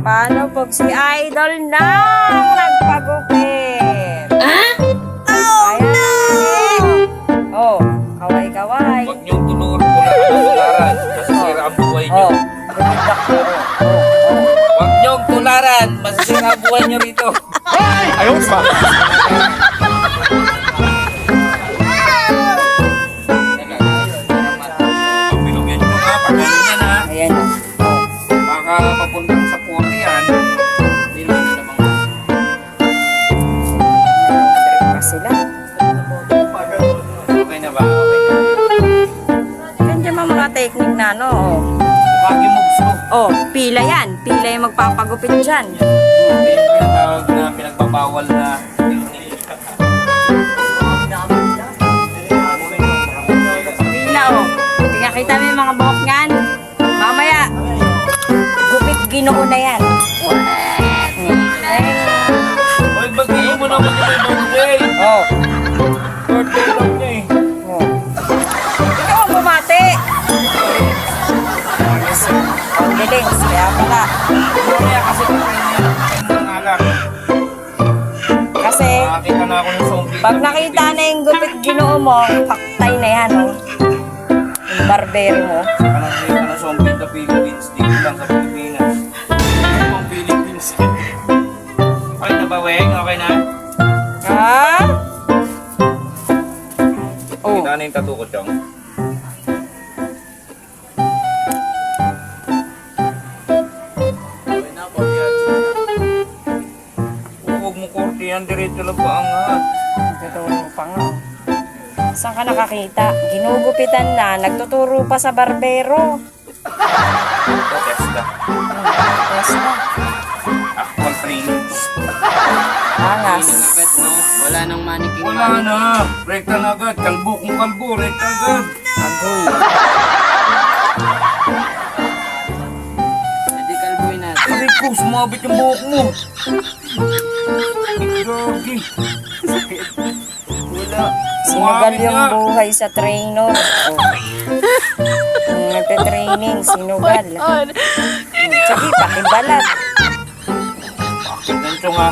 Paano pag si Idol na nagpagupit? Ayan na nga Oh, kaway-kaway. Huwag niyong tularan. Masisira ang buhay niyo. Huwag niyong tularan. Masisira ang buhay niyo rito. Ayos ba? Bilugyan niyo nga. Pagkain yan ha. Ayan o. Baka papuntang sa puti yan. Hindi naman na namang. Trip pa sila. Okay na ba? Okay na. Ganyan mga technique na ano. Bagi moves mo. Oh, pila yan. Pila yung magpapagupit dyan. Okay, ito yung tawag na pinagbabawal na Pila oh. Tingnan kita mo yung mga buhok niyan. Mamaya, gupit ginoo na yan. Hoy, bagiin mo naman yung may birthday. Oh. Birthday lang niya eh. Oh. Ikaw ang bumati. Ang bilings, kaya pala. Kaya kasi ng alak. Kasi, Nakakita na ako ng zombie. pag nakita na yung gupit ginoo mo, paktay na yan, oh. Yung barbero mo. Saka nakikita na zombie in the Philippines. Dito lang sa Pilipinas. Ang Philippines. Okay na ba, Weng? Okay na? Ha? Oh. Kita na yung tattoo ko, Chong. Huwag mo korte yan. Diretso lang pa ang Nagtuturo pa nga. Saan ka nakakita? Ginugupitan na, nagtuturo pa sa barbero. Testa. Yes na. Actual training. Angas. Agad, no? Wala nang maniking. Wala na. Rekta na agad. Kalbo kung kalbo. Rekta agad. Agoy. Hindi kalbuin natin. Aray ko, sumabit yung buhok mo. Gagi. Wala. Sinugal Sumabit yung nga. buhay sa trainer. Oh. Yung nagte-training, sinugal. Sige, pakibalat. Ganito nga.